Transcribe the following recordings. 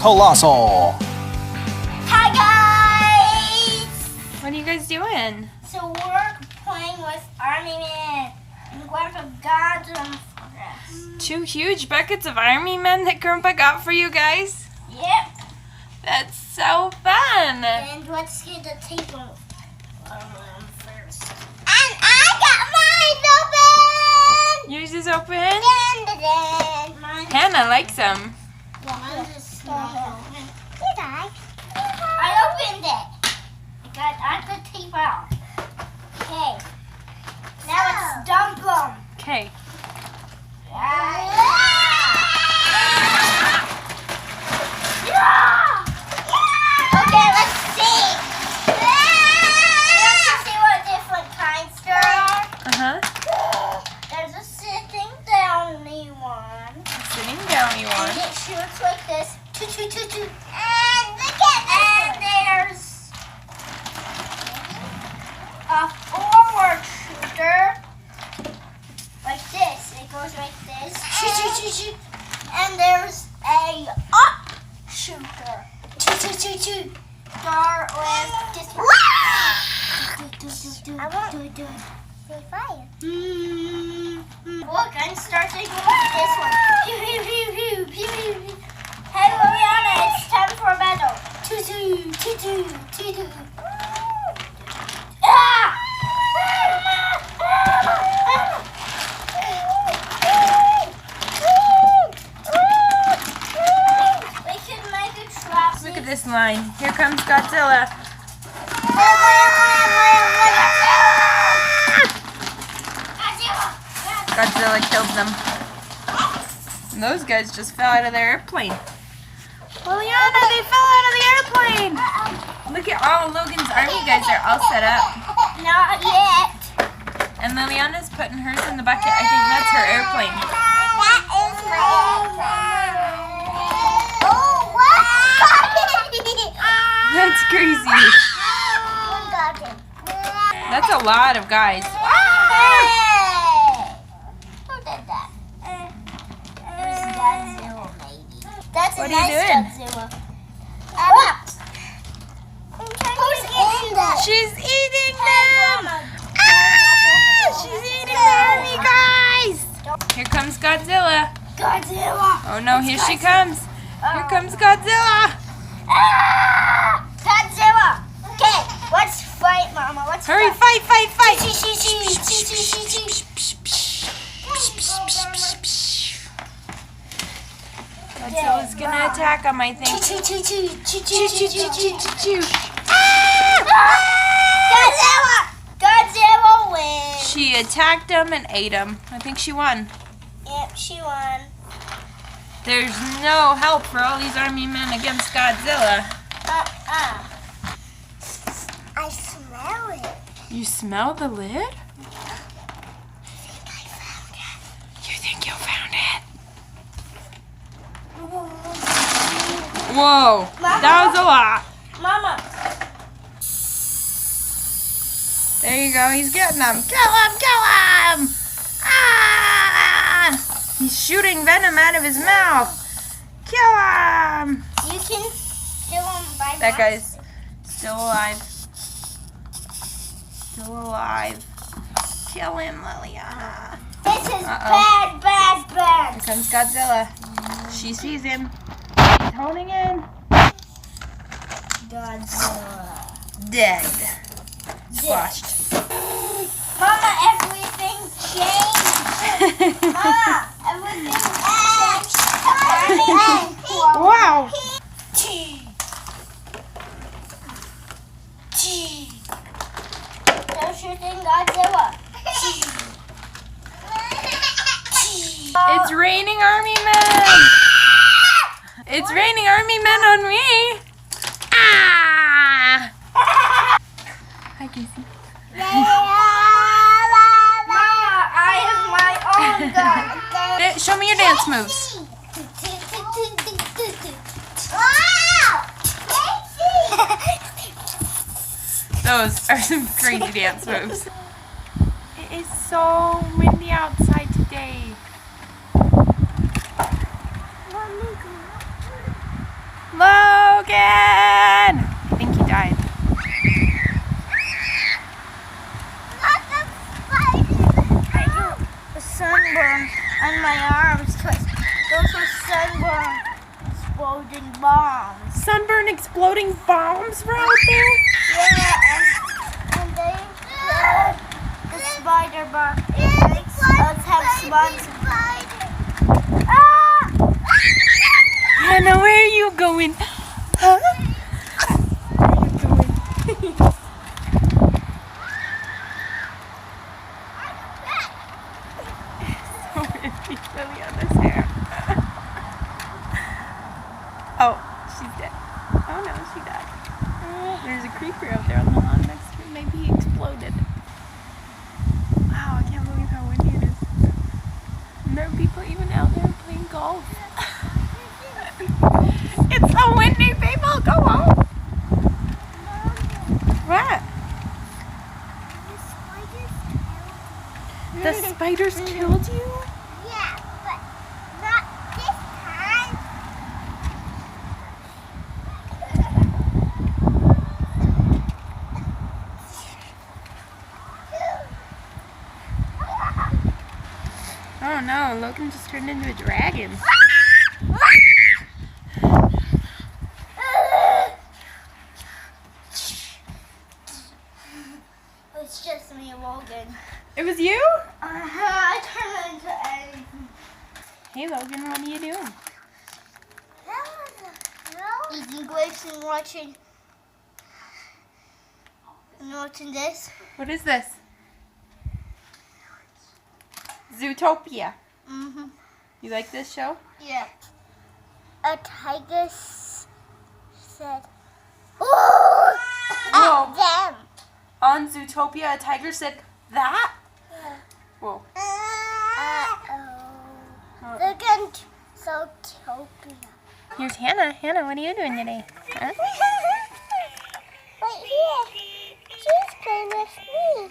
Colossal. Hi guys! What are you guys doing? So we're playing with Army Men and Grandpa got them for us. 2 huge buckets of army men that Grandpa got for you guys? Yep. That's so fun! And let's get the tape on first. And I got mine open! Yours is open? Dun, dun, dun. Mine's Hannah likes them. I opened it. I put tape out. Okay. Now let's dump them. Okay. Okay, let's see. Let's see what different kinds there are. Uh-huh. There's a sitting downy one. Sitting down, you And want. it shoots like this. And look at this. And there's a forward shooter. Like this. It goes like this. And there's a up shooter. Start with this one. I want to do fire. Look, I'm starting with this one. Hey, Liliana, it's time for battle. Ah! We could make a trap. Look at this line. Here comes Godzilla. Godzilla killed them. And those guys just fell out of their airplane. Liliana, they fell out of the airplane! Look at all Logan's army guys are all set up. Not yet. And Liliana's putting hers in the bucket. I think that's her airplane. That is my Oh, what? That's crazy. That's a lot of guys. Who did that? It was Godzilla, maybe. That's What a are you nice doing? Godzilla. Who's in that? She's eating them! Ah! She's eating the army guys! Here comes Godzilla. Godzilla. Oh no, here she comes. Here comes Godzilla. Ah! Godzilla. Okay, let's fight, Mama. Let's Hurry, fight. fight! Godzilla's gonna attack him, I think. Godzilla wins. She attacked him and ate him. I think she won. Yep, she won. There's no help for all these army men against Godzilla. I smell it. You smell the lid? I found it. You think you found it? Whoa, that was a lot. Mama. There you go, he's getting them. Kill him! Ah! He's shooting venom out of his mouth. Kill him! You can kill him by That guy's still alive. Still alive. Kill him, Liliana. This is Uh-oh. bad. Here comes Godzilla. She sees him. He's holding in. Godzilla. Dead. Squashed. Mama, everything changed. Mama, everything changed. Wow. They're shooting Godzilla. It's raining army men. It's raining army men on me. Ah! Hi, Casey. Mama, I have my own gun. Show me your dance moves. Wow! Those are some crazy dance moves. It is so windy outside today. Logan! I think he died. I got a sunburn on my arms because those are sunburn exploding bombs. Sunburn exploding bombs were out there? Yeah, and they the spider bomb. Let's have sponsors. Ah! Hannah, where are you going? Huh? Where are you going? So windy, Liliana's hair. Oh, she's dead. Oh no, she died. There's a creeper out there on the lawn next to me. Maybe he exploded. Wow, I can't believe how windy it is. And there are people even out there playing golf. It's so windy, people. Go home. What? The spiders killed you? Yeah, but not this time. Oh no, Logan just turned into a dragon. It's just me, Logan. It was you? I turned into anything. Hey Logan, what are you doing? Eating grapes and watching this. What is this? Zootopia. Mm-hmm. You like this show? Yeah. A tiger said, "Oh, Whoa. at them." On Zootopia, a tiger said that? Yeah. Whoa. Uh-oh. Look at Zootopia. Here's Hannah. Hannah, what are you doing today? Huh? Right here. She's playing with me.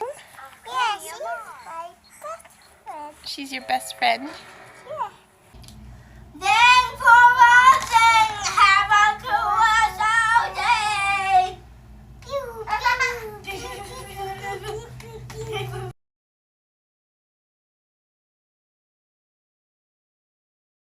Yeah, she's my best friend. She's your best friend.